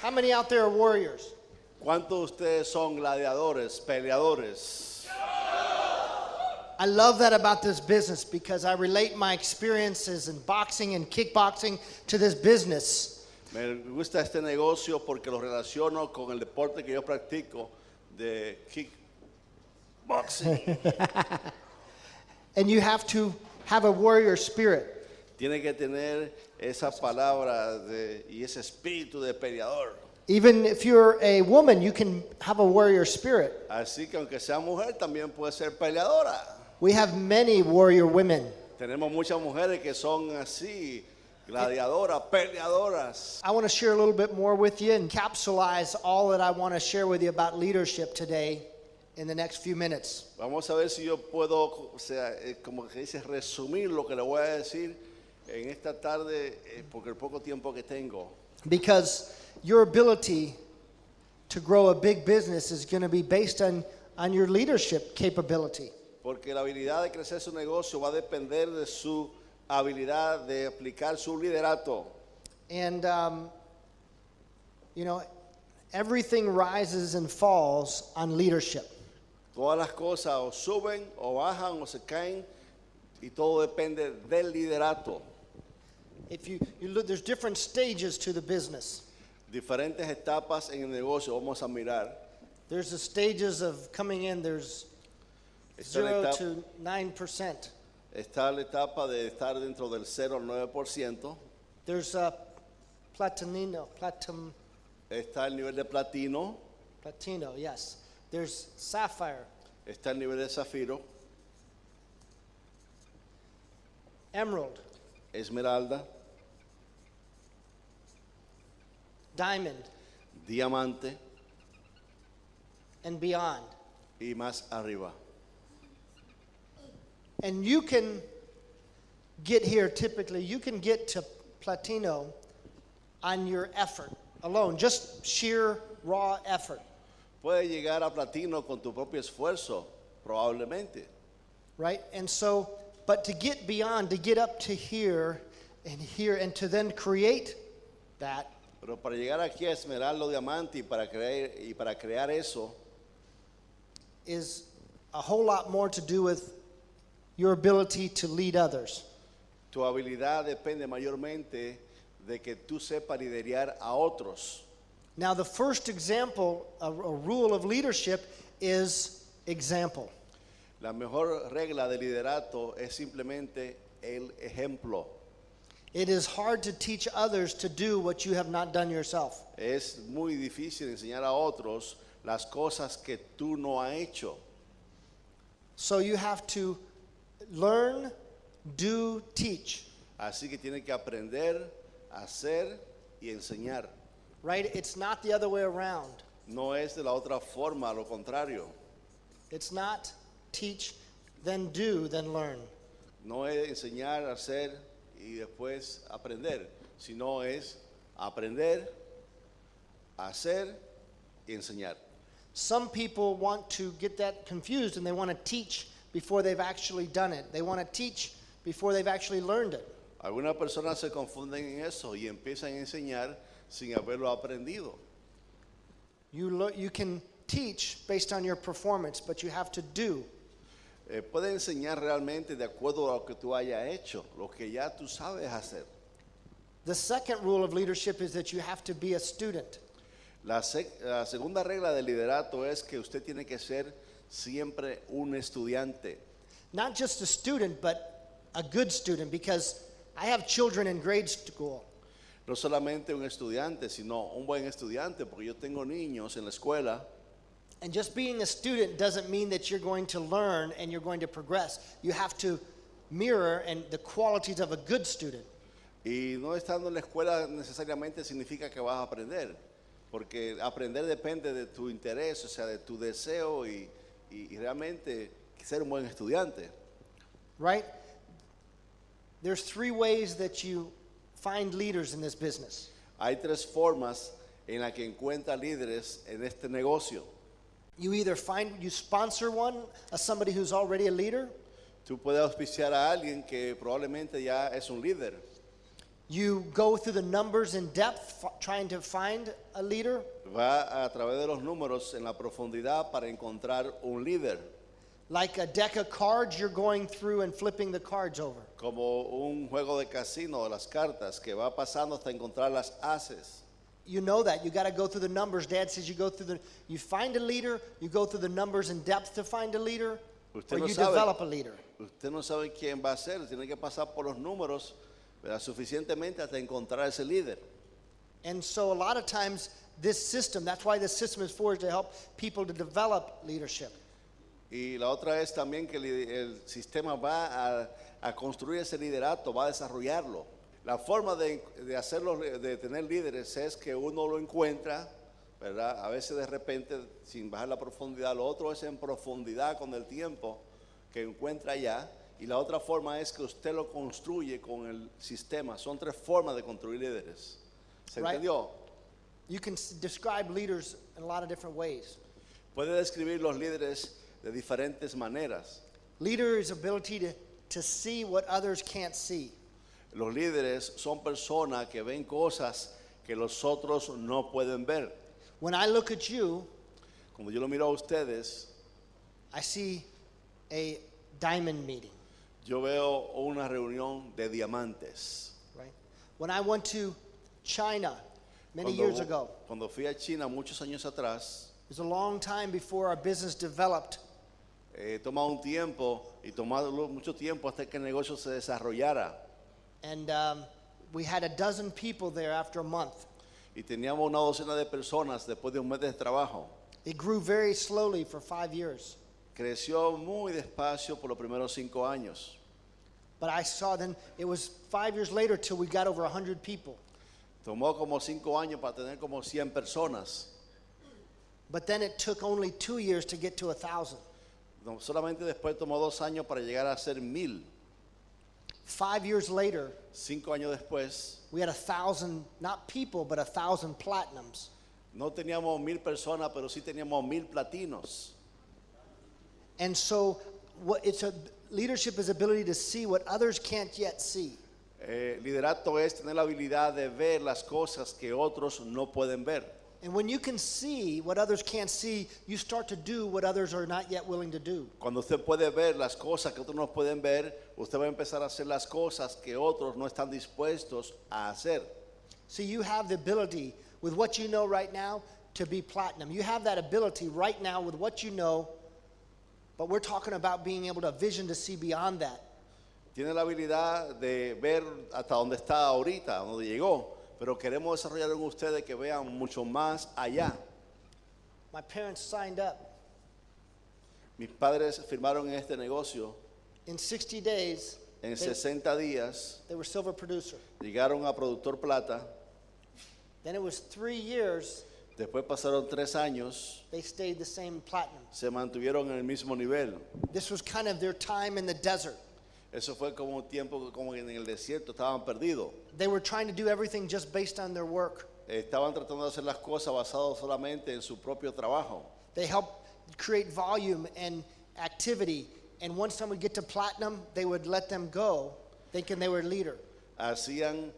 How many out there are warriors? ¿Cuántos de ustedes son gladiadores, peleadores? I love that about this business because I relate my experiences in boxing and kickboxing to this business. Me gusta este negocio porque lo relaciono con el deporte que yo practico de kickboxing. And you have to have a warrior spirit. Tiene que tener esa palabra y ese espíritu de peleador. Even if you're a woman, you can have a warrior spirit. Así que aunque sea mujer, también puede ser peleadora. We have many warrior women. Tenemos muchas mujeres que son así, gladiadoras, peleadoras. I want to share a little bit more with you and capsulize all that I want to share with you about leadership today in the next few minutes. Vamos a ver si yo puedo, o sea, como que dice, resumir lo que le voy a decir en esta tarde, porque el poco tiempo que tengo. Because your ability to grow a big business is going to be based on your leadership capability. Porque la habilidad de crecer su negocio va a depender de su habilidad de aplicar su liderato. And, everything rises and falls on leadership. Todas las cosas o suben o bajan o se caen y todo depende del liderato. If you look, there's different stages to the business. Diferentes etapas en el negocio vamos a mirar. There's the stages of coming in. There's 0 to 9%. Está la etapa de estar dentro del 0 al 9%. There's platinum. Está el nivel de platino. Platino, yes. There's sapphire. Está el nivel de zafiro. Emerald. Esmeralda. Diamond. Diamante. And beyond. Y más arriba. And you can get here, typically, you can get to platino on your effort alone, just sheer raw effort. Puedes llegar a platino con tu propio esfuerzo, probablemente. Right? And so, but to get beyond, to get up to here, and to then create that. Pero para llegar aquí a esmeralda, diamante y para crear eso, is a whole lot more to do with your ability to lead others. Tu habilidad depende mayormente de que tú sepas liderar a otros. Now, the first example, a rule of leadership, is example. La mejor regla de liderato es simplemente el ejemplo. It is hard to teach others to do what you have not done yourself. Es muy difícil enseñar a otros las cosas que tú no has hecho. So you have to learn, do, teach. Así que tienes que aprender, hacer y enseñar. Right? It's not the other way around. No es de la otra forma, lo contrario. It's not teach, then do, then learn. No es enseñar, hacer y después aprender, sino es aprender, hacer y enseñar. Some people want to get that confused and they want to teach before they've actually done it. They want to teach before they've actually learned it. Algunas personas se confunden en eso y empiezan a enseñar sin haberlo aprendido. You can teach based on your performance, but you have to do. Puede enseñar realmente de acuerdo a lo que tú hayas hecho, lo que ya tú sabes hacer. The second rule of leadership is that you have to be a student. La segunda regla del liderato es que usted tiene que ser siempre un estudiante. Not just a student, but a good student, because I have children in grade school. No solamente un estudiante, sino un buen estudiante, porque yo tengo niños en la escuela. And just being a student doesn't mean that you're going to learn and you're going to progress. You have to mirror the qualities of a good student. Y no estando en la escuela necesariamente significa que vas a aprender, porque aprender depende de tu interés, o sea, de tu deseo y realmente ser un buen estudiante. Right? There's 3 ways that you find leaders in this business. Hay 3 formas en las que encuentra líderes en este negocio. You either you sponsor one, somebody who's already a leader. Tú puedes auspiciar a alguien que probablemente ya es un líder. You go through the numbers in depth, trying to find a leader. Va a través de los números en la profundidad para encontrar un líder, Like a deck of cards, you're going through and flipping the cards over. como un juego de casino de las cartas que va pasando hasta encontrar las haces. You know that. You got to go through the numbers. Dad says you find a leader, you go through the numbers in depth to find a leader, Usted or no you sabe. develop a leader. Usted no sabe quién va a ser, tiene que pasar por los números, ¿verdad? Suficientemente hasta encontrar ese líder. And so a lot of times this system, that's why this system is forged to help people to develop leadership. Y la otra es también que el sistema va a construir ese liderato, va a desarrollarlo. La forma de hacerlo, de tener líderes es que uno lo encuentra, ¿verdad? A veces de repente sin bajar la profundidad. Lo otro es en profundidad con el tiempo que encuentra allá. Y la otra forma es que usted lo construye con el sistema. Son tres formas de construir líderes. ¿Se Right. entendió? You can describe leaders in a lot of different ways. Puede describir los líderes de diferentes maneras. Leader's ability to see what others can't see. Los líderes son personas que ven cosas que los otros no pueden ver. When I look at you, Cuando yo lo miro a ustedes, I see a diamond meeting, yo veo una reunión de diamantes. right? When I went to China many years ago, Cuando fui a China muchos años atrás, it was a long time before our business developed. tomaba un tiempo y tomado mucho tiempo hasta que el negocio se desarrollara. And we had a dozen people there after a month. Y teníamos una docena de personas después de un mes de trabajo. It grew very slowly for 5 years. Creció muy despacio por los primeros 5 años. But I saw then, it was 5 years later till we got over 100 people. Tomó como 5 años para tener como 100 personas. But then it took only 2 years to get to 1,000. No, solamente después tomó 2 años para llegar a ser 1000. 5 years later, 5 años después, we had 1,000, not people, but 1,000 platinums. no teníamos 1000 personas, pero sí teníamos 1000 platinos. And so leadership is ability to see what others can't yet see. Liderato es tener la habilidad de ver las cosas que otros no pueden ver. And when you can see what others can't see, you start to do what others are not yet willing to do. Cuando usted puede ver las cosas que otros no pueden ver, usted va a empezar a hacer las cosas que otros no están dispuestos a hacer. So you have the ability with what you know right now to be platinum. You have that ability right now with what you know, but we're talking about being able to vision to see beyond that. Tiene la habilidad de ver hasta dónde está ahorita, dónde llegó, pero queremos desarrollar en ustedes que vean mucho más allá. My parents signed up. Mis padres firmaron en este negocio. In 60 days, En 60 días they were silver producer. llegaron a productor plata. Then it was 3 years, Después pasaron 3 años, they stayed the same platinum. se mantuvieron en el mismo nivel. This was kind of their time in the desert. Eso fue como un tiempo como en el desierto, estaban perdidos. They were trying to do everything just based on their work. Estaban tratando de hacer las cosas basadas solamente en su propio trabajo. They helped create volume and activity. And once someone would get to platinum, they would let them go, thinking they were a leader. Hacían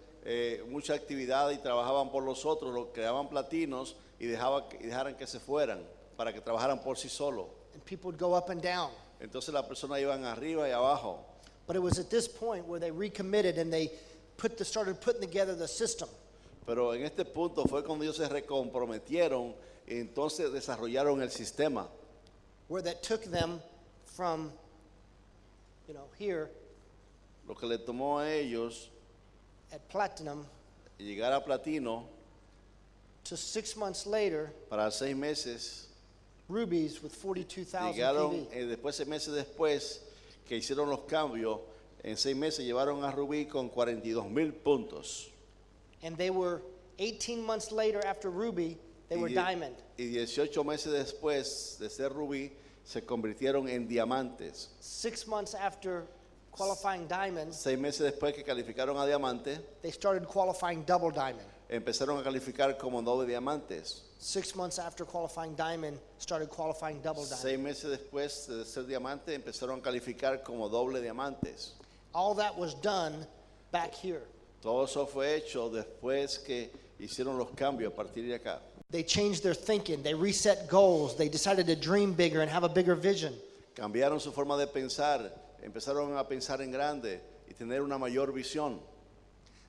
mucha actividad y trabajaban por los otros, los creaban platinos y dejaran que se fueran para que trabajaran por sí solos. And people would go up and down. Entonces las personas iban arriba y abajo. But it was at this point where they recommitted and they started putting together the system. Pero en este punto fue cuando ellos se recomprometieron y entonces desarrollaron el sistema. Where that took them from, here Lo que le tomó a ellos at platinum llegar a platino to 6 months later, para 6 meses. rubies with 42,000 Llegaron PV. después 6 meses después que hicieron los cambios, en 6 meses llevaron a Rubí con 42,000 puntos. And they were 18 months later after ruby, they were diamond. Y 18 meses después de ser Rubí, se convirtieron en diamantes. 6 months after qualifying diamond, 6 meses después que calificaron a diamante, they started qualifying double diamond. empezaron a calificar como doble diamantes. 6 months after qualifying diamond, started qualifying double diamond. 6 meses después de ser diamante, empezaron a calificar como doble diamantes. All that was done back here. Todo eso fue hecho después que hicieron los cambios a partir de acá. They changed their thinking. They reset goals. They decided to dream bigger and have a bigger vision. Cambiaron su forma de pensar, empezaron a pensar en grande y tener una mayor visión.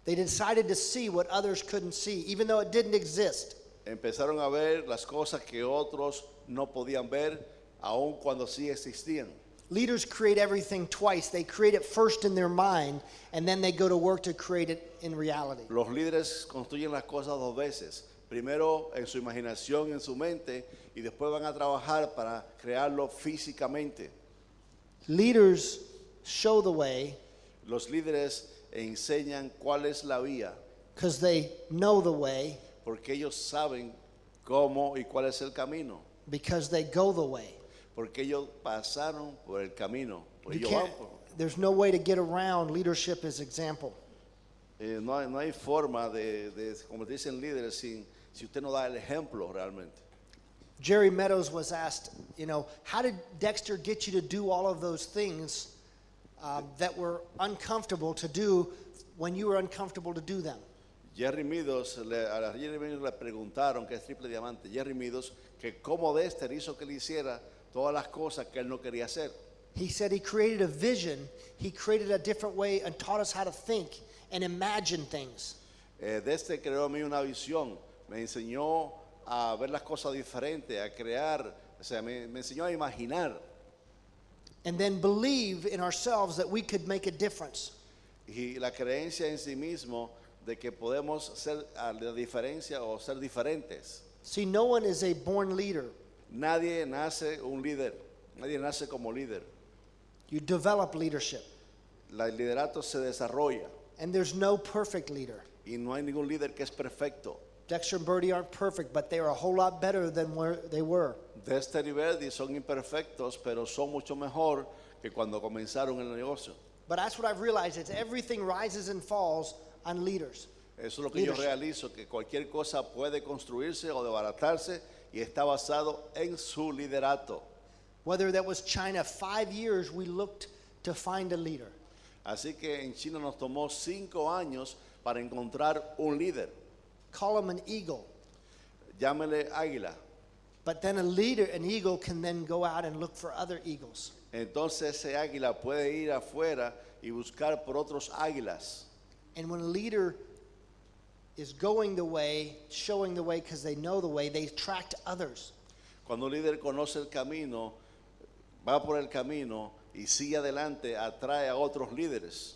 They decided to see what others couldn't see, even though it didn't exist. Empezaron a ver las cosas que otros no podían ver, aun cuando sí existían. Leaders create everything twice. They create it first in their mind, and then they go to work to create it in reality. Los líderes construyen las cosas dos veces. Primero en su imaginación, en su mente, y después van a trabajar para crearlo físicamente. Leaders show the way Los líderes enseñan cuál es la vía, because they know the way, porque ellos saben cómo y cuál es el camino, because they go the way. porque ellos pasaron por el camino. Pues You ellos van can't, por- there's no way to get around leadership as example. no hay forma de convertirse en líderes si usted no da el ejemplo realmente. Jerry Meadows was asked, how did Dexter get you to do all of those things that were uncomfortable to do when you were uncomfortable to do them? A Jerry Meadows le preguntaron, que es triple diamante, Jerry Meadows, que cómo Dexter hizo que le hiciera todas las cosas que él no quería hacer. He said he created a vision, he created a different way and taught us how to think and imagine things. Dexter creó a mí una visión, me enseñó a ver las cosas diferentes, a crear, o sea, me enseñó a imaginar And then believe in ourselves that we could make a difference. y la creencia en sí mismo de que podemos ser la diferencia o ser diferentes. See, no one is a born leader. Nadie nace un líder, nadie nace como líder. You develop leadership. El liderato se desarrolla And there's no perfect leader. y no hay ningún líder que es perfecto. Dexter and Birdie aren't perfect, but they are a whole lot better than where they were. Dexter y Verdi son imperfectos, pero son mucho mejor que cuando comenzaron el negocio. But that's what I've realized. It's everything rises and falls on leaders. Eso es lo que yo Leadership. realizo, que cualquier cosa puede construirse o desbaratarse y está basado en su liderato. Whether that was China, 5 years we looked to find a leader. Así que en China nos tomó 5 años para encontrar un líder. Call him an eagle. Llámele águila. But then an eagle can then go out and look for other eagles. Entonces ese águila puede ir afuera y buscar por otros águilas. And when a leader is going the way, showing the way because they know the way, they attract others. Cuando un líder conoce el camino, va por el camino y sigue adelante, atrae a otros líderes.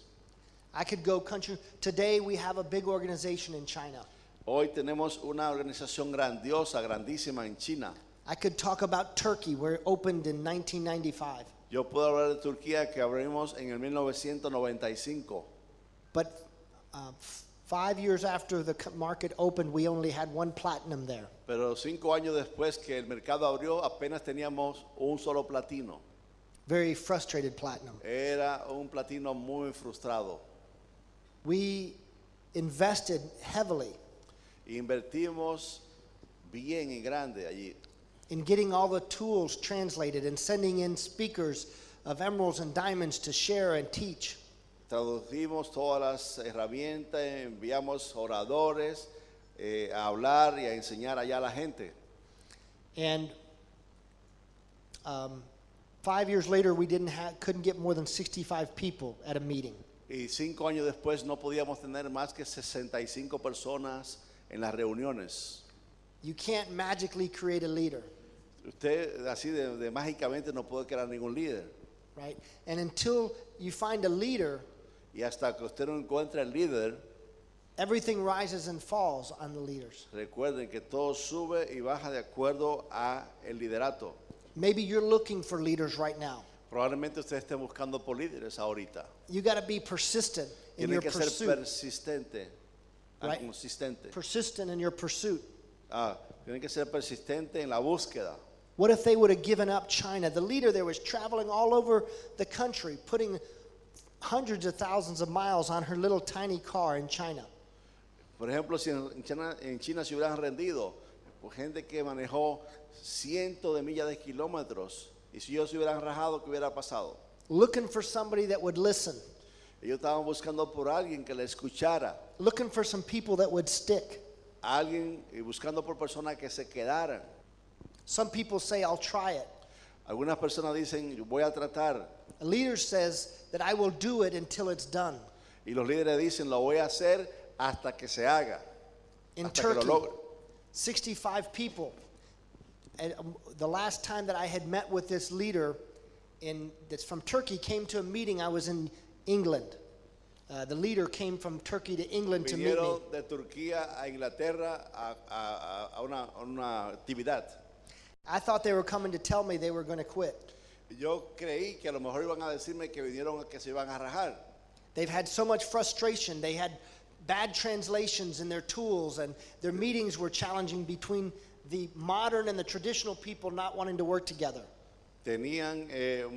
I could go country. Today we have a big organization in China. Hoy tenemos una organización grandiosa, grandísima en China. I could talk about Turkey, where it opened in 1995. Yo puedo hablar de Turquía, que abrimos en el 1995. But 5 years after the market opened, we only had one platinum there. Pero 5 años después que el mercado abrió, apenas teníamos un solo platino. Very frustrated platinum. Era un platino muy frustrado. We invested heavily Invertimos bien y grande allí. in getting all the tools translated and sending in speakers of emeralds and diamonds to share and teach. Traducimos todas las herramientas, enviamos oradores a hablar y a enseñar allá a la gente. And 5 years later, we couldn't get more than 65 people at a meeting. Y 5 años después no podíamos tener más que 65 personas en las reuniones. You can't magically create a leader, Usted así de mágicamente no puede crear ningún líder. right? And until you find a leader, Y hasta que usted no encuentre el líder, everything rises and falls on the leaders. recuerden que todo sube y baja de acuerdo a el liderato. Maybe you're looking for leaders right now. Probablemente usted esté buscando por líderes ahorita. You got to be persistent in Tiene your que ser pursuit. persistente, Right. consistente. Persistent in your pursuit. Tiene que ser persistente en la búsqueda. What if they would have given up China? The leader there was traveling all over the country, putting hundreds of thousands of miles on her little tiny car in China. Por ejemplo, si en China se hubieran rendido, pues gente que manejó cientos de millas de kilómetros, y si ellos se hubieran rajado, ¿qué hubiera pasado? Looking for somebody that would listen. Ellos estaban buscando por alguien que le escuchara, looking for some people that would stick. alguien y buscando por personas que se quedaran. Some people say, I'll try it. Algunas personas dicen, yo voy a tratar. A leader says that I will do it until it's done. Y los líderes dicen, lo voy a hacer hasta que se haga, In hasta que lo Turkey, logre. 65 people. And the last time that I had met with this leader that's from Turkey came to a meeting. I was in England. The leader came from Turkey to England to meet me. Vinieron de Turquía a Inglaterra a una actividad. I thought they were coming to tell me they were going to quit. Yo creí que a lo mejor iban a decirme que vinieron a que se iban a rajar. They've had so much frustration. They had bad translations in their tools, and their meetings were challenging between the modern and the traditional people not wanting to work together. Tenían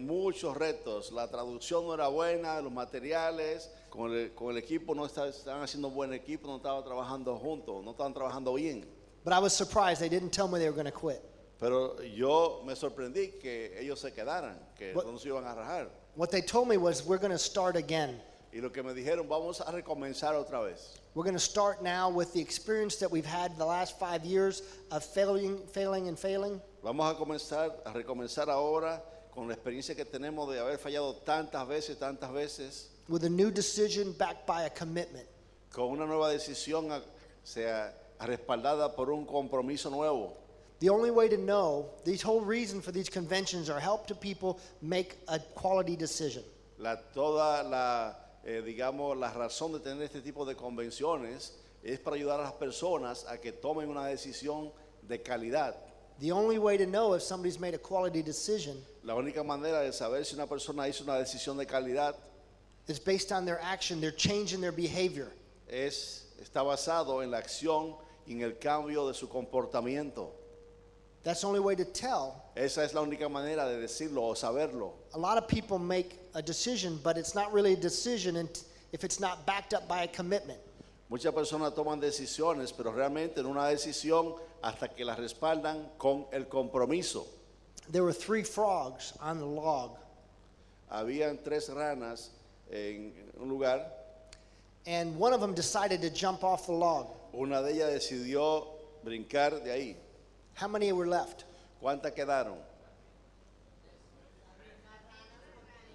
muchos retos. La traducción no era buena, los materiales, con el equipo no estaban haciendo buen equipo, no estaban trabajando juntos, no estaban trabajando bien. But I was surprised. They didn't tell me they were going to quit. Pero yo me sorprendí que ellos se quedaran, que What- no se iban a rajar. What they told me was, we're going to start again. Y lo que me dijeron, vamos a recomenzar otra vez. We're going to start now with the experience that we've had the last 5 years of failing, and failing. Vamos a recomenzar ahora con la experiencia que tenemos de haber fallado tantas veces, With a new decision backed by a commitment. con una nueva decisión sea respaldada por un compromiso nuevo. The only way to know, the whole reason for these conventions are help to people make a quality decision. Toda la, digamos, la razón de tener este tipo de convenciones es para ayudar a las personas a que tomen una decisión de calidad. The only way to know if somebody's made a quality decision La única manera de saber si una persona hizo una decisión de calidad is based on their action, their change in their behavior. está basado en la acción y en el cambio de su comportamiento. That's the only way to tell. Esa es la única manera de decirlo o saberlo. A lot of people make a decision, but it's not really a decision if it's not backed up by a commitment. Muchas personas toman decisiones, pero realmente en una decisión hasta que la respaldan con el compromiso. There were 3 frogs on the log, Habían 3 ranas en un lugar. and one of them decided to jump off the log. Una de ellas decidió brincar de ahí. How many were left? ¿Cuántas quedaron?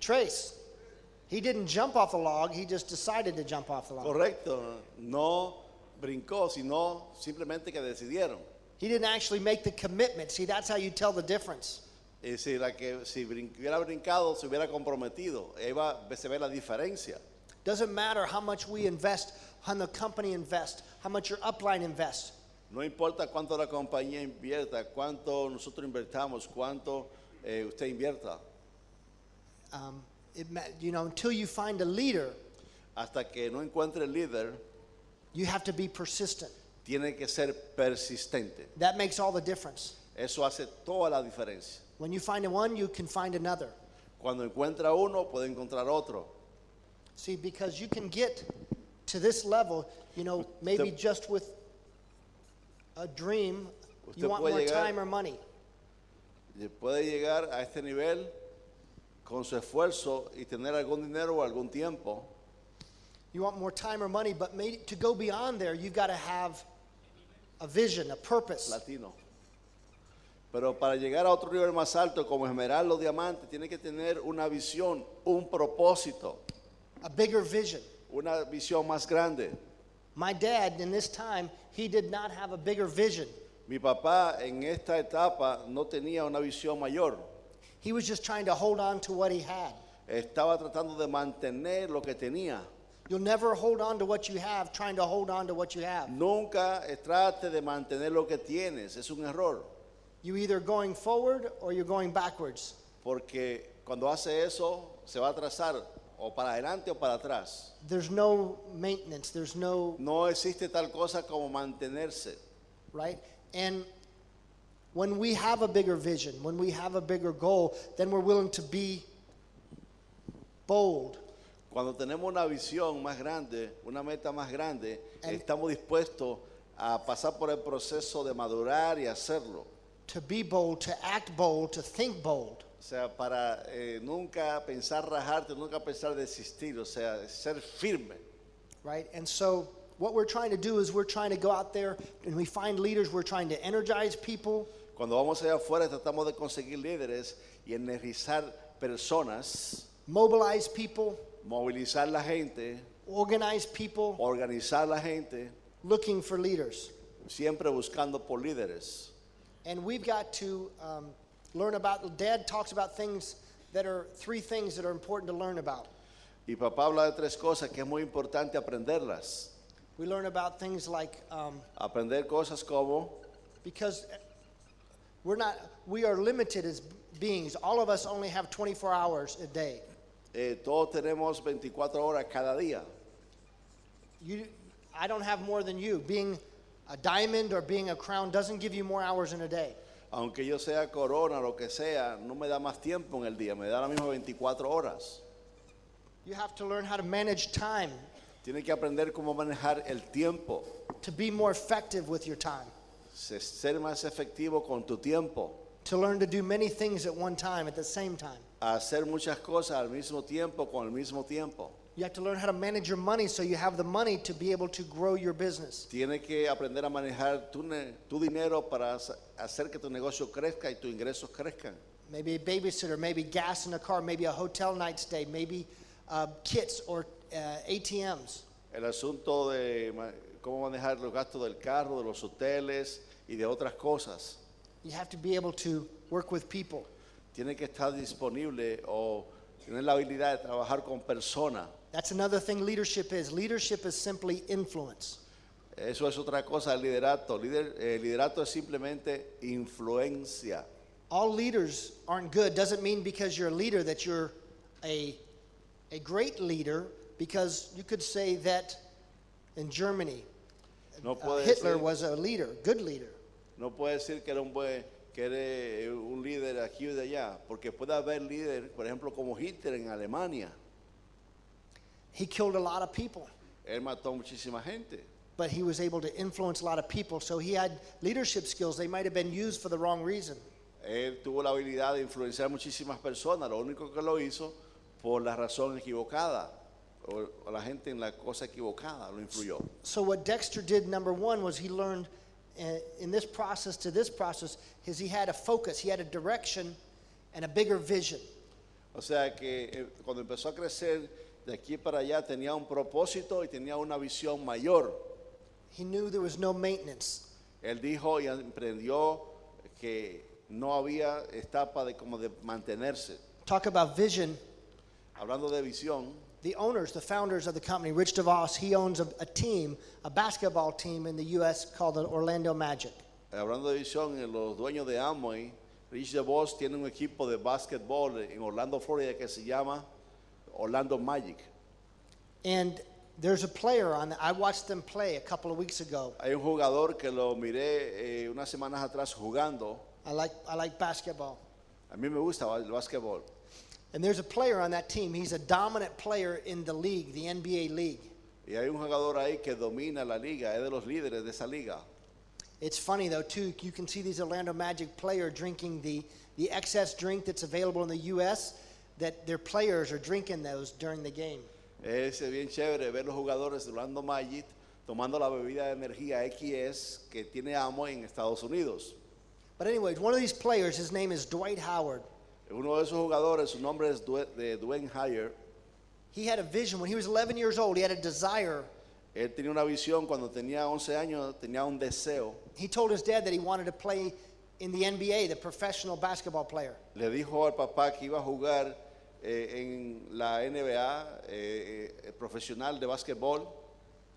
Trace. He didn't jump off the log, he just decided to jump off the log. Correcto, no brincó, sino simplemente que decidieron. He didn't actually make the commitment. See, that's how you tell the difference. Y si hubiera brincado, se hubiera comprometido. Se ve la diferencia. Doesn't matter how much we invest, how the company invests, how much your upline invests. No importa cuánto la compañía invierta, cuánto nosotros invertamos, cuánto usted invierta. Until you find a leader, Hasta que no encuentre el líder, you have to be persistent. tiene que ser persistente. That makes all the difference. Eso hace toda la diferencia. When you find one, you can find another. Cuando encuentra uno, puede encontrar otro. See, because you can get to this level, maybe Usted- just with a dream, you Usted want puede more llegar- time or money. Y puede llegar a este nivel con su esfuerzo y tener algún dinero o algún tiempo. You want more time or money, but to go beyond there, you've got to have a vision, a purpose. Latino. Pero para llegar a otro nivel más alto como esmeralda o diamante, tiene que tener una visión, un propósito, A bigger vision. una visión más grande. My dad, in this time, he did not have a bigger vision. Mi papá en esta etapa no tenía una visión mayor. He was just trying to hold on to what he had. Estaba tratando de mantener lo que tenía. You'll never hold on to what you have trying to hold on to what you have. Nunca trate de mantener lo que tienes. Es un error. You're either going forward or you're going backwards. Porque cuando hace eso, se va a trazar o para adelante o para atrás. There's no maintenance. There's no, No existe tal cosa como mantenerse. right? And when we have a bigger vision, when we have a bigger goal, then we're willing to be bold. Cuando tenemos una visión más grande, una meta más grande, And- estamos dispuestos a pasar por el proceso de madurar y hacerlo. To be bold, to act bold, to think bold. O sea, para nunca pensar rajarte, nunca pensar desistir, o sea, ser firme. right? And so what we're trying to do is we're trying to go out there and we find leaders, we're trying to energize people. Cuando vamos allá afuera tratamos de conseguir líderes y energizar personas, Mobilize people, movilizar la gente, organize people, organizar la gente, looking for leaders. siempre buscando por líderes. And we've got to learn about, Dad talks about things that are, 3 things that are important to learn about. Y papá habla de 3 cosas que es muy importante aprenderlas. We learn about things like, Aprender cosas como, because we are limited as beings. All of us only have 24 hours a day. todos tenemos 24 horas cada día. I don't have more than you. Being a diamond or being a crown doesn't give you more hours in a day. Aunque yo sea corona, lo que sea, no me da más tiempo en el día, me da la misma 24 horas. You have to learn how to manage time, Tienes que aprender cómo manejar el tiempo, to be more effective with your time, ser más efectivo con tu tiempo, to learn to do many things at one time, at the same time. a hacer muchas cosas al mismo tiempo con el mismo tiempo. You have to learn how to manage your money so you have the money to be able to grow your business. Tienes que aprender a manejar tu dinero para hacer que tu negocio crezca y tus ingresos crezcan. Maybe a babysitter, maybe gas in a car, maybe a hotel night stay, maybe kits or ATMs. El asunto de cómo manejar los gastos del carro, de los hoteles y de otras cosas. You have to be able to work with people. Tiene que estar disponible o tener la habilidad de trabajar con personas. That's another thing leadership is. Leadership is simply influence. Eso es otra cosa, el liderato. Liderato es simplemente influencia. All leaders aren't good. Doesn't mean because you're a leader that you're a great leader, because you could say that in Germany, No puede Hitler decir- was a leader, good leader. No puede decir que eres un líder aquí o de allá, porque puede haber líderes, por ejemplo, como Hitler en Alemania. He killed a lot of people, Él mató muchísima gente, but he was able to influence a lot of people. So he had leadership skills. They might have been used for the wrong reason. él tuvo la habilidad de influenciar muchísimas personas, lo único que lo hizo por la razón equivocada, o la gente en la cosa equivocada lo influyó. So what Dexter did, number 1, was he learned in this process to this process, is he had a focus, he had a direction and a bigger vision. O sea que cuando empezó a crecer de aquí para allá tenía un propósito y tenía una visión mayor. He knew there was no maintenance. Él dijo y emprendió que no había etapa de como de mantenerse. Talk about vision. Hablando de visión, The owners, the founders of the company, Rich DeVos, he owns a team, a basketball team in the U.S. called the Orlando Magic. hablando de visión, los dueños de Amway, Rich DeVos tiene un equipo de básquetbol en Orlando, Florida, que se llama Orlando Magic. And there's a player I watched them play a couple of weeks ago. Hay un jugador que lo miré unas semanas atrás jugando. I like basketball. A mí me gusta el básquetbol. And there's a player on that team. He's a dominant player in the league, the NBA league. Y hay un jugador ahí que domina la liga, es de los líderes de esa liga. It's funny though too, you can see these Orlando Magic players drinking the excess drink that's available in the U.S., that their players are drinking those during the game. Es bien chévere ver los jugadores de Orlando Magic tomando la bebida de energía XS que tiene Amway en Estados Unidos. But anyways, one of these players, his name is Dwight Howard. Uno de esos jugadores, su nombre es Dwayne Yager. He had a vision when he was 11 years old. He had a desire. Él tenía una visión cuando tenía 11 años, tenía un deseo. He told his dad that he wanted to play in the NBA, the professional basketball player. Le dijo al papá que iba a jugar en la NBA profesional de básquetbol.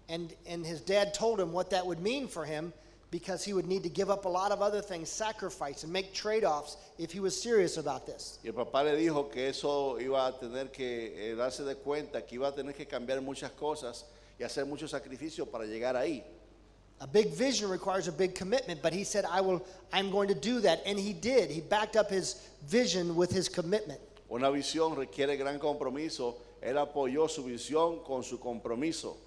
And his dad told him what that would mean for him, because he would need to give up a lot of other things, sacrifice, and make trade-offs if he was serious about this. Y el papá le dijo que eso iba a tener que darse de cuenta, que iba a tener que cambiar muchas cosas y hacer muchos sacrificios para llegar ahí. A big vision requires a big commitment, but he said, I'm going to do that. And he did. He backed up his vision with his commitment. Una visión requiere gran compromiso. Él apoyó su visión con su compromiso.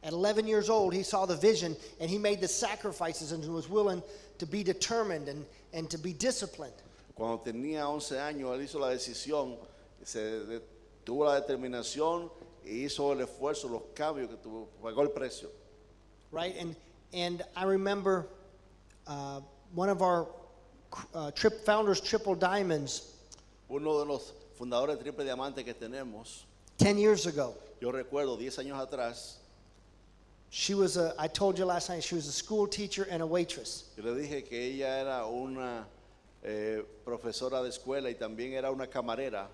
At 11 years old, he saw the vision, and he made the sacrifices and was willing to be determined and to be disciplined. Cuando tenía 11 años, él hizo la decisión, tuvo la determinación e hizo el esfuerzo, los cambios que tuvo, pagó el precio. Right? And I remember one of our founders, Triple Diamonds, Uno de los fundadores de Triple Diamante que tenemos, 10 years ago. yo recuerdo 10 años atrás, I told you last night, she was a school teacher and a waitress. yo le dije que ella era una profesora de escuela y también era una camarera.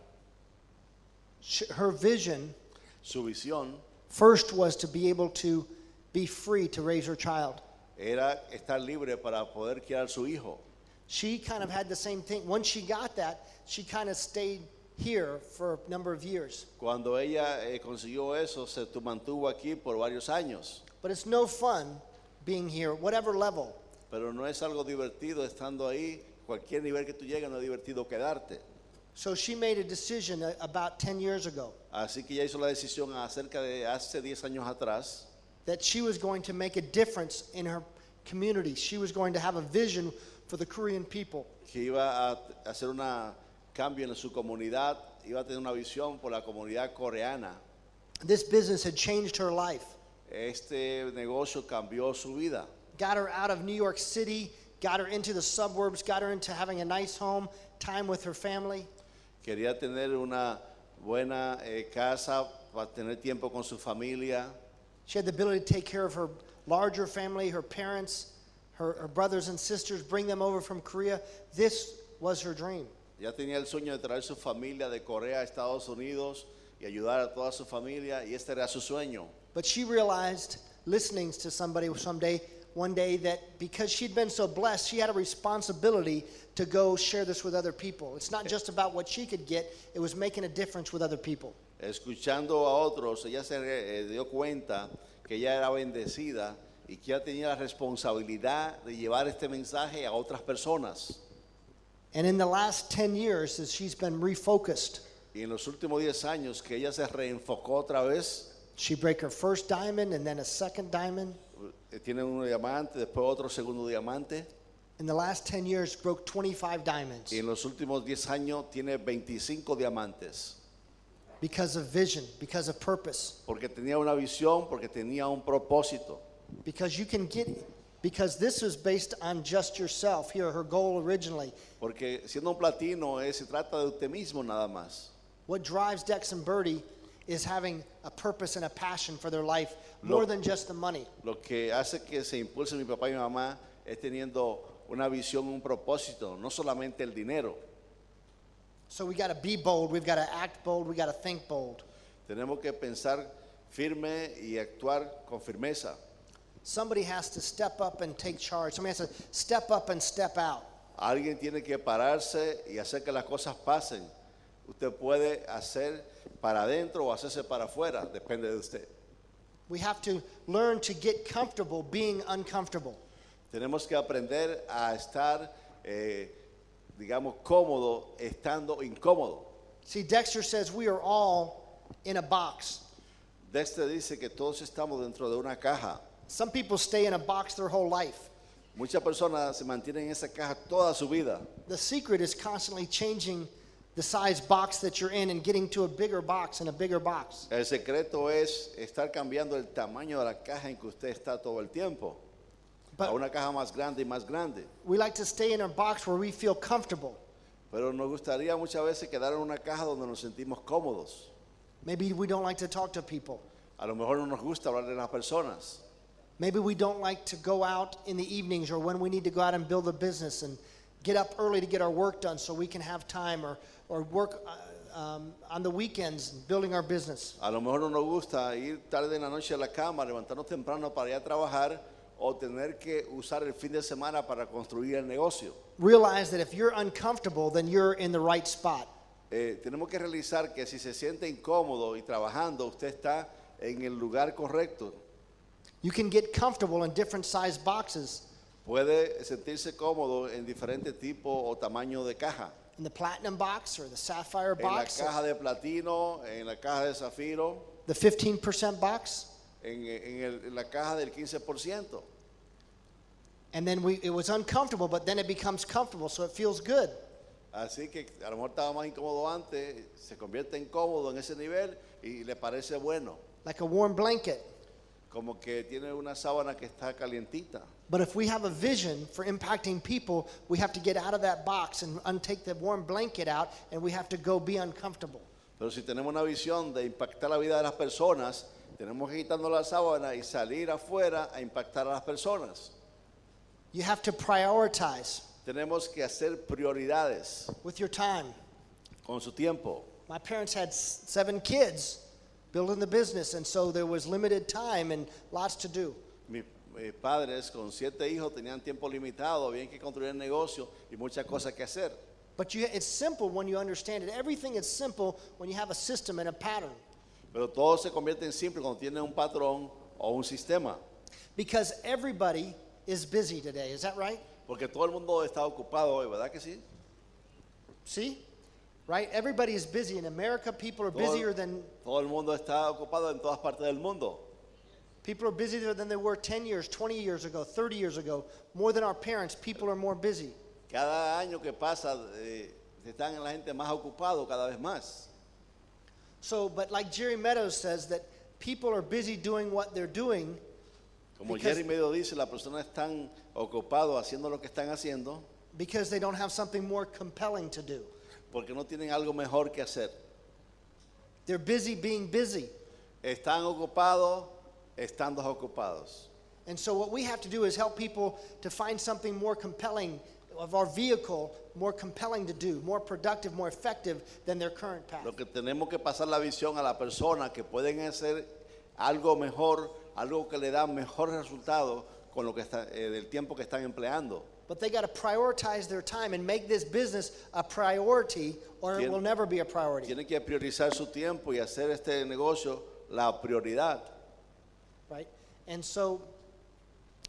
Her vision Su visión first was to be able to be free to raise her child. era estar libre para poder criar su hijo. She kind of had the same thing. Once she got that, she kind of stayed here for a number of years. Cuando ella consiguió eso, se mantuvo aquí por varios años. But it's no fun being here, whatever level. Pero no es algo divertido estando ahí. Cualquier nivel que tú llegues no es divertido quedarte. So she made a decision about 10 years ago Así que ella hizo la decisión acerca de hace 10 años atrás that she was going to make a difference in her community. She was going to have a vision for the Korean people. que iba a hacer un cambio en su comunidad, iba a tener una visión por la comunidad coreana. This business had changed her life. Este negocio cambió su vida. Got her out of New York City, got her into the suburbs, got her into having a nice home, time with her family. Quería tener una buena casa para tener tiempo con su familia. She had the ability to take care of her larger family, her parents, her brothers and sisters, bring them over from Korea. This was her dream. Ya tenía el sueño de traer su familia de Corea a Estados Unidos y ayudar a toda su familia, y este era su sueño. But she realized, listening to somebody one day, that because she'd been so blessed, she had a responsibility to go share this with other people. It's not just about what she could get, it was making a difference with other people. Escuchando a otros, ella se dio cuenta que ella era bendecida y que ella tenía la responsabilidad de llevar este mensaje a otras personas. And in the last 10 years, as she's been refocused, Y en los últimos 10 años que ella se reenfocó otra vez, she broke her first diamond and then a second diamond. tiene un diamante, después otro segundo diamante, In the last 10 years, broke 25 diamonds y en los últimos 10 años tiene 25 diamantes. because of vision, because of purpose. Porque tenía una visión, porque tenía un propósito. Because this was based on just yourself. Here, her goal originally. Porque siendo un platino se trata de usted mismo nada más. What drives Dex and Birdie is having a purpose and a passion for their life more than just the money. Lo que hace que se impulse mi papá y mi mamá es teniendo una visión, un propósito, no solamente el dinero. So we got to be bold, we've got to act bold, we got to think bold. Tenemos que pensar firme y actuar con firmeza. Somebody has to step up and take charge. Somebody has to step up and step out. Alguien tiene que pararse y hacer que las cosas pasen. Usted puede hacer para adentro o hacerse para afuera, depende de usted. We have to learn to get comfortable being uncomfortable. Tenemos que aprender a estar, digamos, cómodo estando incómodo. See, Dexter says we are all in a box. Dexter dice que todos estamos dentro de una caja. Some people stay in a box their whole life. Muchas personas se mantienen en esa caja toda su vida. The secret is constantly changing the size box that you're in and getting to a bigger box and a bigger box. El secreto es estar cambiando el tamaño de la caja en que usted está todo el tiempo. A una caja más grande y más grande. We like to stay in a box where we feel comfortable. Pero nos gustaría muchas veces quedar en una caja donde nos sentimos cómodos. Maybe we don't like to talk to people. A lo mejor no nos gusta hablar de las personas. Maybe we don't like to go out in the evenings or when we need to go out and build a business and get up early to get our work done so we can have time or work on the weekends building our business. A lo mejor no nos gusta ir tarde en la noche a la cama, levantarnos temprano para ir a trabajar o tener que usar el fin de semana para construir el negocio. Realize that if you're uncomfortable, then you're in the right spot. Tenemos que realizar que si se siente incómodo y trabajando, usted está en el lugar correcto. You can get comfortable in different size boxes. Puede sentirse cómodo en diferentes tipos o tamaño de caja. In the platinum box or the sapphire En la box, caja de platino, en la caja de zafiro, the 15% box. en la caja del 15%. And then it was uncomfortable, but then it becomes comfortable, so it feels good. Así que a lo mejor estaba más incómodo antes, se convierte en cómodo en ese nivel y le parece bueno. like a warm blanket. Como que tiene una sábana que está calientita. But if we have a vision for impacting people, we have to get out of that box and untake the warm blanket out, and we have to go be uncomfortable. Pero si tenemos una visión de impactar la vida de las personas, tenemos que quitarnos la sábana y salir afuera a impactar a las personas. You have to prioritize Tenemos que hacer prioridades with your time. con su tiempo. My parents had 7 kids building the business, and so there was limited time and lots to do. Mis padres con 7 hijos tenían tiempo limitado, habían que construir el negocio y muchas cosas que hacer. But it's simple when you understand it. Everything is simple when you have a system and a pattern. Pero todo se convierte en simple cuando tiene un patrón o un sistema. Because everybody is busy today, is that right? Porque todo el mundo está ocupado hoy, ¿verdad que sí? See? Right? Everybody is busy. In America, people are busier than Todo el mundo está ocupado en todas partes del mundo. people are busier than they were 10 years, 20 years ago, 30 years ago. More than our parents, people are more busy. Cada año que pasa están la gente más ocupado cada vez más. So, but like Jerry Meadows says, that people are busy doing what they're doing Como Because- Jerry medio dice, las personas están ocupados haciendo lo que están haciendo because they don't have something more compelling to do. porque no tienen algo mejor que hacer. They're busy being busy. Están ocupados estando ocupados. And so what we have to do is help people to find something more compelling of our vehicle, more compelling to do, more productive, more effective than their current path. Lo que tenemos que pasar la visión a la persona que pueden hacer algo mejor, algo que le da mejor resultado con lo que está, del tiempo que están empleando. But they got to prioritize their time and make this business a priority, or it will never be a priority. Tienen que priorizar su tiempo y hacer este negocio la prioridad. Right? And so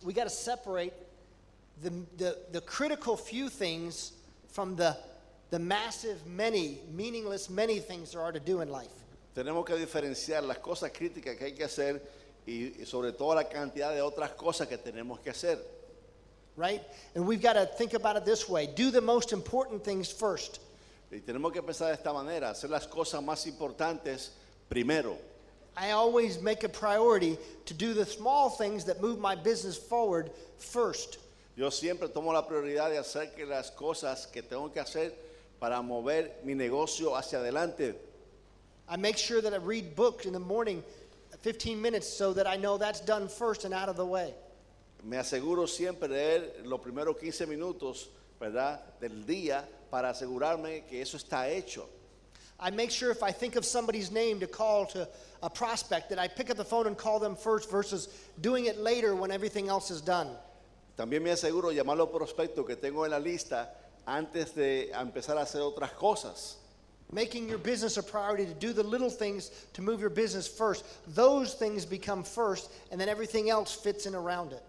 we got to separate the critical few things from the massive many, meaningless many things there are to do in life. Tenemos que diferenciar las cosas críticas que hay que hacer y sobre todo la cantidad de otras cosas que tenemos que hacer. Right? And we've got to think about it this way. Do the most important things first. Y tenemos que pensar de esta manera, hacer las cosas más importantes primero. I always make a priority to do the small things that move my business forward first. Yo siempre tomo la prioridad de hacer que las cosas que tengo que hacer para mover mi negocio hacia adelante. I make sure that I read books in the morning, 15 minutes, so that I know that's done first and out of the way. Me aseguro siempre de leer los primeros 15 minutos, ¿verdad?, del día para asegurarme que eso está hecho. I make sure if I think of somebody's name to call to a prospect that I pick up the phone and call them first versus doing it later when everything else is done. También me aseguro de llamar a los prospectos que tengo en la lista antes de empezar a hacer otras cosas. Making your business a priority to do the little things to move your business first. Those things become first, and then everything else fits in around it.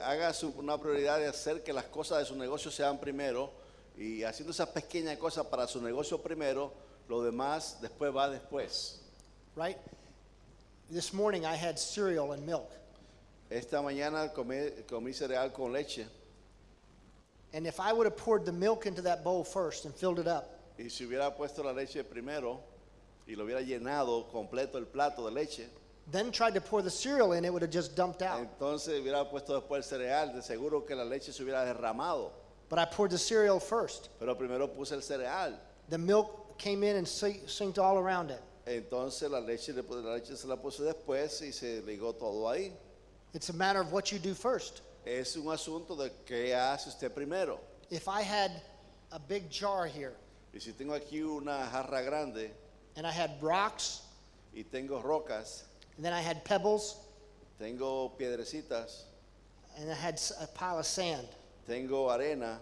Haga una prioridad de hacer que las cosas de su negocio sean primero y haciendo esas pequeñas cosas para su negocio primero, lo demás después va después. Right? This morning I had cereal and milk. Esta mañana comí cereal con leche And if I would have poured the milk into that bowl first and filled it up, y si hubiera puesto la leche primero y lo hubiera llenado completo el plato de leche, then tried to pour the cereal in, it would have just dumped out. entonces hubiera puesto después el cereal, de seguro que la leche se hubiera derramado. But I poured the cereal first. Pero primero puse el cereal. The milk came in and sinked all around it. Entonces la leche se la puse después y se ligó todo ahí. It's a matter of what you do first. Es un asunto de qué hace usted primero. If I had a big jar here Y si tengo aquí una jarra grande and I had rocks y tengo rocas, and then I had pebbles tengo piedrecitas, and I had a pile of sand, tengo arena,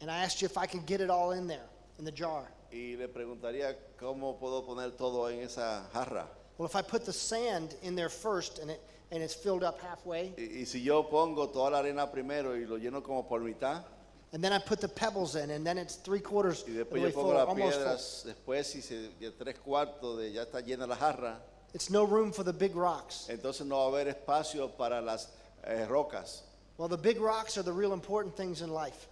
and I asked you if I could get it all in there, in the jar. y le preguntaría cómo puedo poner todo en esa jarra. Well, if I put the sand in there first and it's filled up halfway, Y si yo pongo toda la arena primero y lo lleno como por mitad, and then I put the pebbles in, and then it's 3/4 y of the después way yo pongo full, las almost full. piedras después y 3/4 de ya está llena la jarra, It's no room for the big rocks. entonces no va a haber espacio para las rocas. Well, the big rocks are the real important things in life.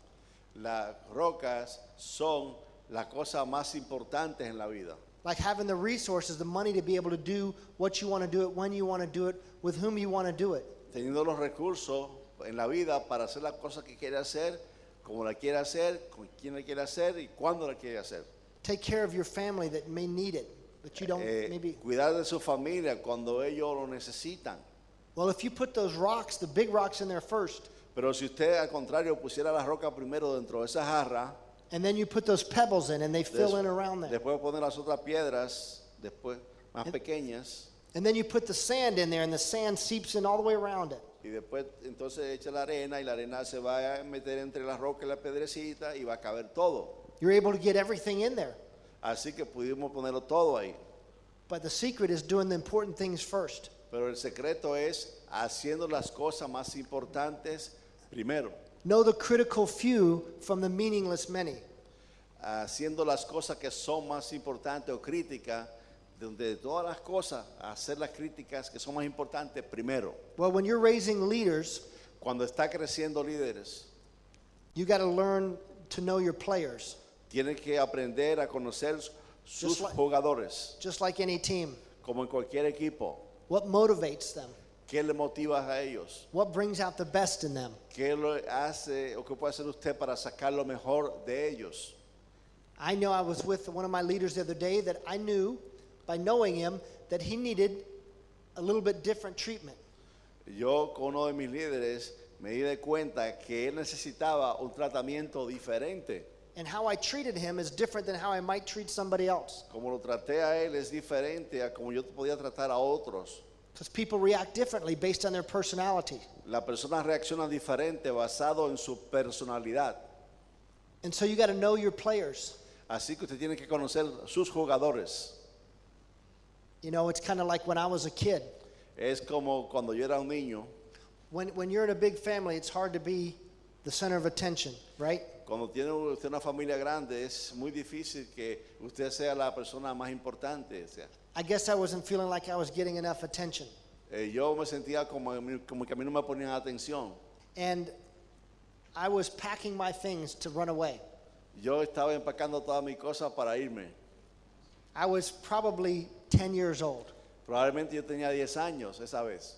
Las rocas son las cosas más importantes en la vida. Like having the resources, the money to be able to do what you want to do it, when you want to do it, with whom you want to do it. Teniendo los recursos en la vida para hacer las cosas que quiere hacer, como la quiere hacer, con quién la quiere hacer y cuándo la quiere hacer. Take care of your family that may need it, but you don't maybe. Cuidar de su familia cuando ellos lo necesitan. Well, if you put those rocks, the big rocks in there first, Pero si usted al contrario pusiera las rocas primero dentro de esa jarra, and then you put those pebbles in and they fill in around there. después poner las otras piedras, después más pequeñas, And then you put the sand in there and the sand seeps in all the way around it. y después entonces echa la arena y la arena se va a meter entre las rocas y la piedrecita y va a caber todo. You're able to get everything in there. Así que pudimos ponerlo todo ahí. But the secret is doing the important things first. Pero el secreto es haciendo las cosas más importantes primero. Know the critical few from the meaningless many. Haciendo las cosas que son más importantes o críticas, de todas las cosas, hacer las críticas que son más importantes primero. Well, when you're raising leaders, Cuando está creciendo líderes, you got to learn to know your players, tienen que aprender a conocer sus Just like- jugadores, just like any team. como en cualquier equipo. What motivates them? ¿Qué le motiva a ellos? What brings out the best in them? ¿Qué lo hace o qué puede hacer usted para sacar lo mejor de ellos? I know I was with one of my leaders the other day that I knew, by knowing him, that he needed a little bit different treatment. Yo con uno de mis líderes me di de cuenta que él necesitaba un tratamiento diferente. And how I treated him is different than how I might treat somebody else. Como lo traté a él es diferente a como yo podía tratar a otros. Because people react differently based on their personality. La persona reacciona diferente basado en su personalidad. And so you got to know your players. Así que usted tiene que conocer sus jugadores. You know, it's kind of like when I was a kid. Es como cuando yo era un niño. When you're in a big family, it's hard to be the center of attention, right? Cuando tiene usted una familia grande es muy difícil que usted sea la persona más importante. O sea, I guess I wasn't feeling like I was getting enough attention. yo me sentía como que a mí no me ponían atención. And I was packing my things to run away. Yo estaba empacando todas mis cosas para irme. I was probably 10 years old. Probablemente yo tenía 10 años esa vez.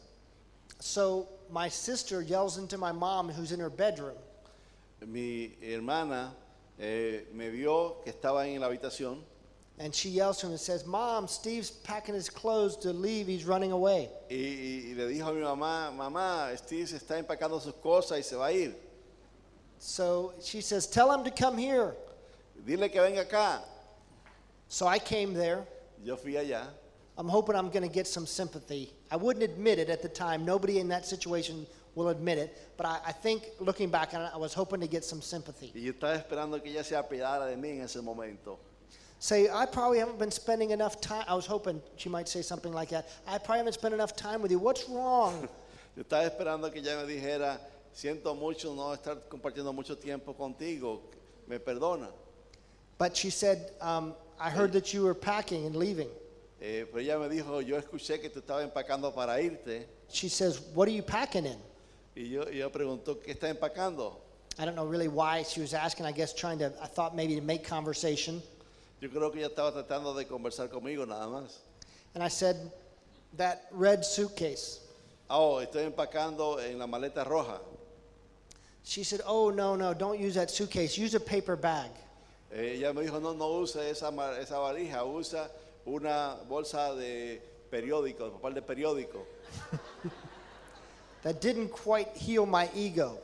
So my sister yells into my mom, who's in her bedroom, Mi hermana me vio que estaba en la habitación and she yells to him and says, "Mom, Steve's packing his clothes to leave. He's running away." y le dijo a mi mamá, mamá, Steve se está empacando sus cosas y se va a ir. So she says, "Tell him to come here." Dile que venga acá. So I came there. Yo fui allá. I'm hoping I'm going to get some sympathy. I wouldn't admit it at the time. Nobody in that situation will admit it. But I think, looking back on it, I was hoping to get some sympathy. Y yo estaba esperando que ella se apiadara de mí en ese momento. Say, I probably haven't been spending enough time. I was hoping she might say something like that. I probably haven't spent enough time with you. What's wrong? Yo estaba esperando que ella me dijera, siento mucho no estar compartiendo mucho tiempo contigo. ¿Me perdona? But she said, I heard that you were packing and leaving. Pero ella me dijo, yo escuché que tú estabas empacando para irte. She says, what are you packing in? Y yo pregunto, ¿qué estás empacando? I don't know really why she was asking. I guess I thought maybe to make conversation. Yo creo que ella estaba tratando de conversar conmigo nada más. And I said, that red suitcase. Oh, estoy empacando en la maleta roja. She said, oh, no, don't use that suitcase. Use a paper bag. Ella me dijo, no use esa valija, usa una bolsa de periódico, de papel de periódico. That didn't quite heal my ego.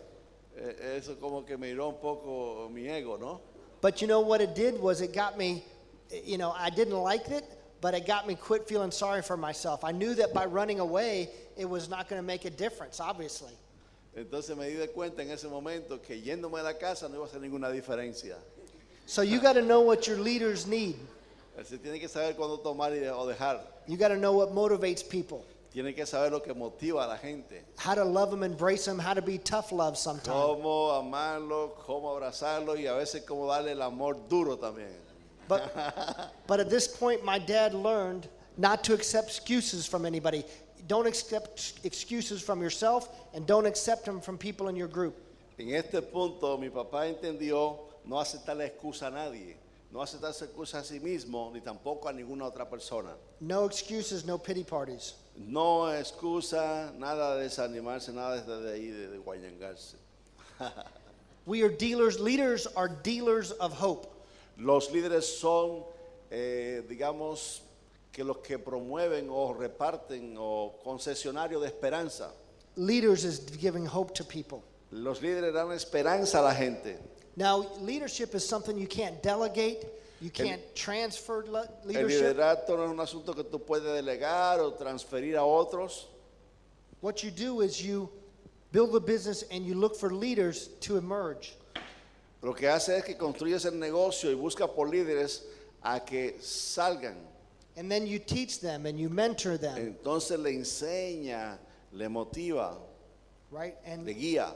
Eso como que me hiró un poco mi ego, ¿no? But you know what it did was it got me, I didn't like it, but it got me quit feeling sorry for myself. I knew that by running away, it was not going to make a difference, obviously. Entonces me di de cuenta en ese momento que yéndome de la casa no iba a hacer ninguna diferencia. So you got to know what your leaders need. Se tiene que saber cuándo tomar o dejar. You got to know what motivates people. Tiene que saber lo que motiva a la gente. How to love them, embrace them, how to be tough love sometimes. Cómo amarlo, cómo abrazarlo y a veces cómo darle el amor duro también. But at this point, my dad learned not to accept excuses from anybody. Don't accept excuses from yourself, and don't accept them from people in your group. En este punto mi papá entendió no aceptar la excusa a nadie, no aceptarse excusa a sí mismo ni tampoco a ninguna otra persona. No excuses, no pity parties. No excusa, nada de desanimarse, nada de ahí de guayangarse. We are dealers. Leaders are dealers of hope. Los líderes son, digamos, que los que promueven o reparten o concesionarios de esperanza. Leaders is giving hope to people. Los líderes dan esperanza a la gente. Now, leadership is something you can't delegate. You can't transfer El leadership. liderato no es un asunto que tú puedes delegar o transferir a otros. What you do is you build a business and you look for leaders to emerge. Lo que hace es que construyes el negocio y busca por líderes a que salgan. And then you teach them and you mentor them, Entonces le enseña, le motiva, right? And le guía.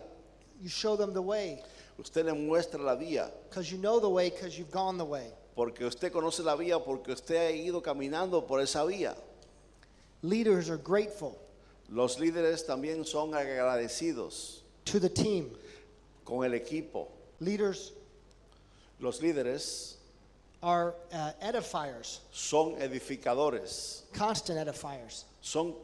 you show them the way Usted le muestra la vía, because you know the way because you've gone the way. porque usted conoce la vía, porque usted ha ido caminando por esa vía. Leaders are grateful Los líderes también son agradecidos to the team. con el equipo. Leaders Los líderes are edifiers, son edificadores, constant edifiers.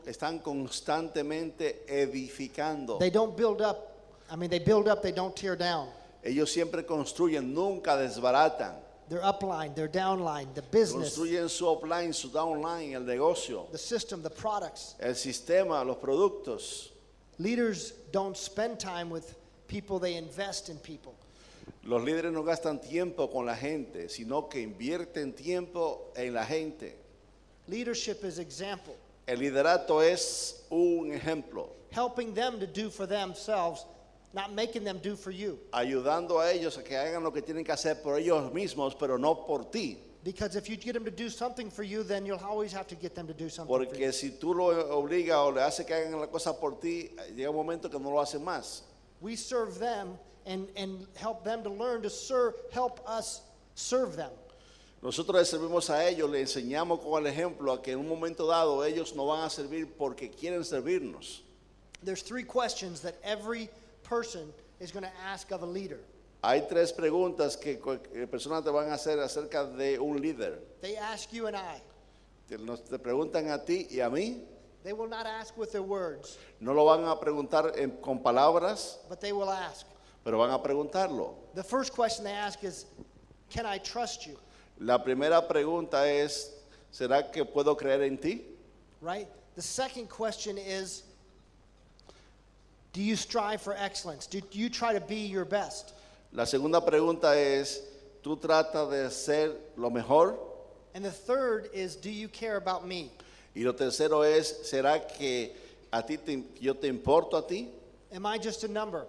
están constantemente edificando. They don't build up. They build up, they don't tear down. Ellos siempre construyen, nunca desbaratan. Their upline, their downline, the business, Construyen su upline, su downline, el negocio, the system, the products. el sistema, los productos. Leaders don't spend time with people, they invest in people. Los líderes no gastan tiempo con la gente, sino que invierten tiempo en la gente. Leadership is example, El liderato es un ejemplo, helping them to do for themselves, not making them do for you. ayudando a ellos a que hagan lo que tienen que hacer por ellos mismos, pero no por ti. Because if you get them to do something for you, then you'll always have to get them to do something for you. Porque si tú lo obligas o le haces que hagan la cosa por ti, llega un momento que no lo hacen más. We serve them and help them to learn to help us serve them. Nosotros les servimos a ellos, les enseñamos con el ejemplo a que en un momento dado ellos no van a servir porque quieren servirnos. There's 3 questions that every person is going to ask of a leader. Hay 3 preguntas que personas te van a hacer acerca de un líder. They ask you and I. Te preguntan a ti y a mí. They will not ask with their words, No lo van a preguntar con palabras, but they will ask. pero van a preguntarlo. The first question they ask is, can I trust you? La primera pregunta es, ¿será que puedo creer en ti? Right? The second question is, do you strive for excellence? Do you try to be your best? La segunda pregunta es, ¿tú tratas de ser lo mejor? And the third is, do you care about me? Y lo tercero es, ¿será que yo te importo a ti? Am I just a number?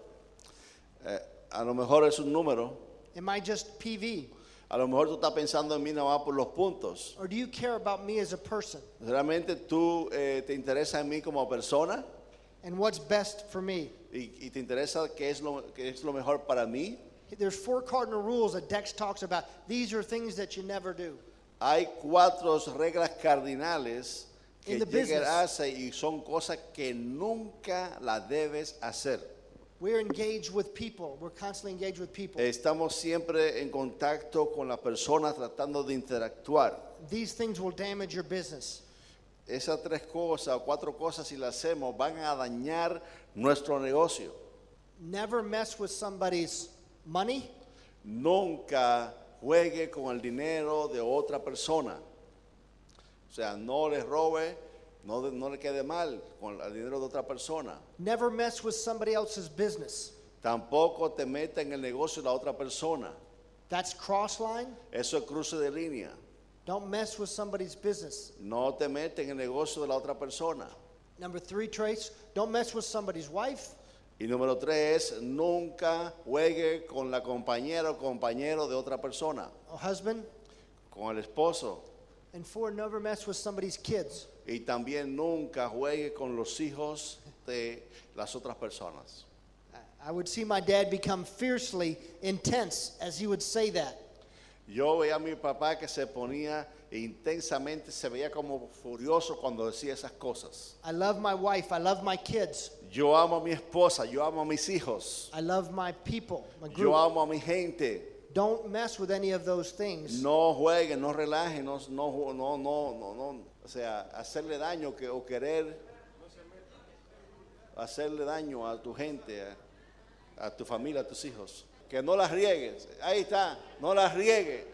A lo mejor es un número. Am I just PV? A lo mejor tú estás pensando en mí nada más por los puntos. Or do you care about me as a person ¿Realmente tú te interesa en mí como persona? and what's best for me? ¿Y te interesa qué es lo mejor para mí? There's 4 cardinal rules that Dex talks about. These are things that you never do. Hay 4 reglas cardinales que In the Yager business. hace y son cosas que nunca las debes hacer. We're engaged with people. We're constantly engaged with people. Estamos siempre en contacto con las personas tratando de interactuar. These things will damage your business. Esas 3 cosas o 4 cosas, si las hacemos, van a dañar nuestro negocio. Never mess with somebody's money. Nunca juegue con el dinero de otra persona. O sea, no le robe, no le quede mal con el dinero de otra persona. Never mess with somebody else's business. Tampoco te meta en el negocio de la otra persona. That's cross line. Eso es cruce de línea. Don't mess with somebody's business. No te metas en el negocio de la otra persona. Number 3 traits, don't mess with somebody's wife. Y número 3, nunca juegue con la compañera o compañero de otra persona, A husband. con el esposo. And 4, never mess with somebody's kids. Y también nunca juegue con los hijos de las otras personas. I would see my dad become fiercely intense as he would say that. Yo veía a mi papá que se ponía e intensamente se veía como furioso cuando decía esas cosas. I love my wife. I love my kids. Yo amo a mi esposa, yo amo a mis hijos, I love my people, my group. yo amo a mi gente. Don't mess with any of those things. No jueguen, no relajen, no. O sea, hacerle daño o querer hacerle daño a tu gente, a tu familia, a tus hijos. Que no las riegues. Ahí está, no las riegue.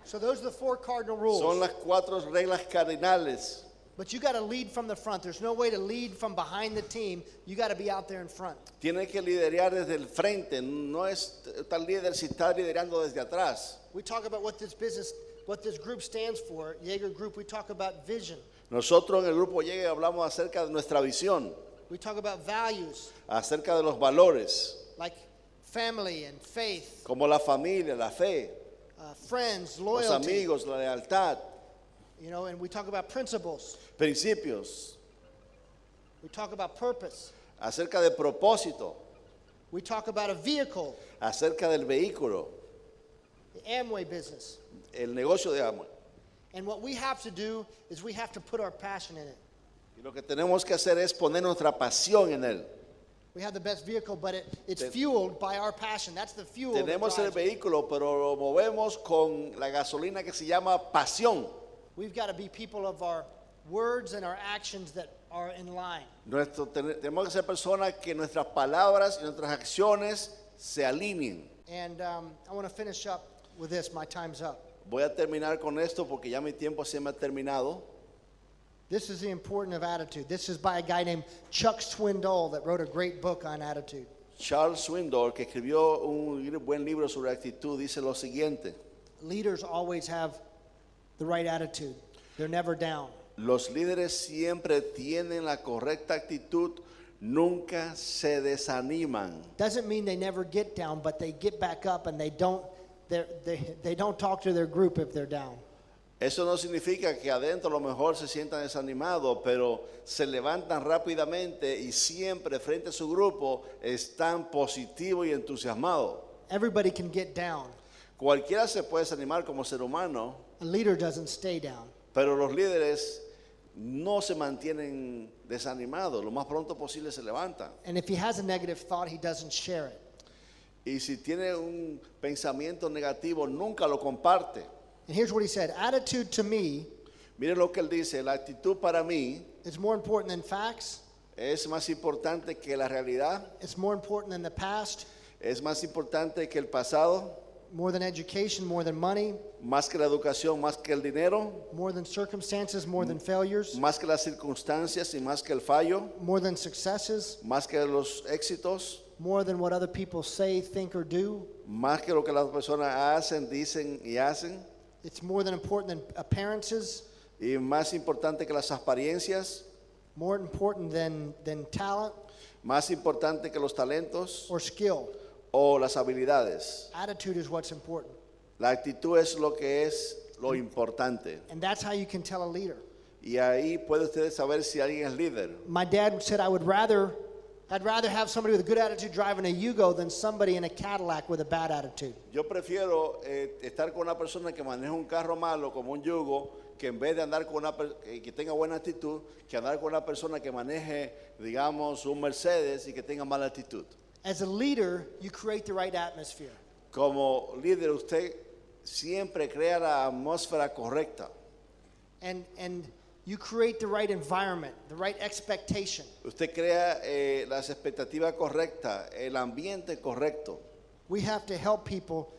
So those are the 4 cardinal rules. Son las 4 reglas cardinales. But you got to lead from the front. There's no way to lead from behind the team. You got to be out there in front. Tienes que liderar desde el frente. No es tal líder si está liderando desde atrás. We talk about what this group stands for. Yager Group, we talk about vision. Nosotros en el grupo Yager hablamos acerca de nuestra visión, We talk about values acerca de los valores, like family and faith, como la familia, la fe, friends, los loyalty. amigos, la lealtad, You know, and we talk about principles. principios, We talk about purpose. acerca de propósito, We talk about a vehicle, acerca del vehículo, the Amway business. el negocio de Amway. And what we have to do is we have to put our passion in it. Y lo que tenemos que hacer es poner nuestra pasión en él. We have the best vehicle, but it's fueled by our passion. That's the fuel. that Tenemos el drives it. vehículo, pero lo movemos con la gasolina que se llama pasión. We've got to be people of our words and our actions that are in line. Tenemos que ser personas que nuestras palabras y nuestras acciones se alineen. And I want to finish up with this. My time's up. Voy a terminar con esto porque ya mi tiempo se me ha terminado. This is the importance of attitude. This is by a guy named Chuck Swindoll that wrote a great book on attitude. Charles Swindoll, que escribió un buen libro sobre actitud, dice lo siguiente: Leaders always have the right attitude. They're never down. los líderes siempre tienen la correcta actitud, nunca se desaniman. Doesn't mean they never get down, but they get back up and they don't talk to their group if they're down. Eso no significa que adentro a lo mejor se sientan desanimados, pero se levantan rápidamente y siempre frente a su grupo están positivos y entusiasmados. Everybody can get down. Cualquiera se puede desanimar como ser humano, A leader doesn't stay down. pero los líderes no se mantienen desanimados, lo más pronto posible se levantan. And if he has a negative thought, he doesn't share it. Y si tiene un pensamiento negativo, nunca lo comparte. And here's what he said: attitude to me Miren lo que él dice: la actitud para mí is more important than facts. es más importante que la realidad, It's more important than the past, es más importante que el pasado, more than education, more than money, más que la educación, más que el dinero, more than circumstances, more than failures, más que las circunstancias y más que el fallo, more than successes, más que los éxitos, more than what other people say, think, or do. más que lo que las personas hacen, dicen y hacen, It's more than important than appearances, y más importante que las apariencias, more important than talent más importante que los talentos or skill. o las habilidades. Attitude is what's important. La actitud es lo que es lo importante. And that's how you can tell a leader. Y ahí puede usted saber si alguien es líder. My dad said I'd rather have somebody with a good attitude driving a Yugo than somebody in a Cadillac with a bad attitude. Yo prefiero estar con una persona que maneja un carro malo como un yugo, que en vez de andar con que tenga buena actitud, que andar con una persona que maneje, digamos, un Mercedes y que tenga mala actitud. As a leader, you create the right atmosphere. Como líder, usted siempre crea la atmósfera correcta. And you create the right environment, the right expectation. Usted crea las expectativas correctas, el ambiente correcto. We have to help people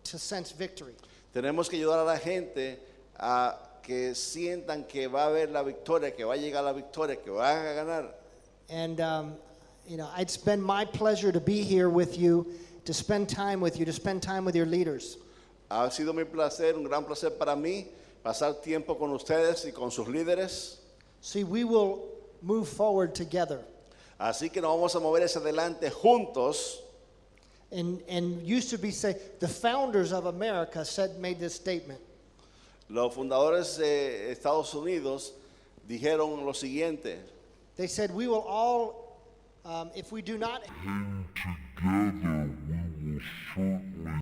to sense victory. Tenemos que ayudar a la gente a que sientan que va a haber la victoria, que va a llegar la victoria, que van a ganar. And it's been my pleasure to be here with you, to spend time with you, to spend time with your leaders. Ha sido mi placer, un gran placer para mí, pasar tiempo con ustedes y con sus líderes. See, we will move forward together. Así que nos vamos a mover hacia adelante juntos. And used to be say the founders of America made this statement. Los fundadores de Estados Unidos dijeron lo siguiente: They said we will all, if we do not hang together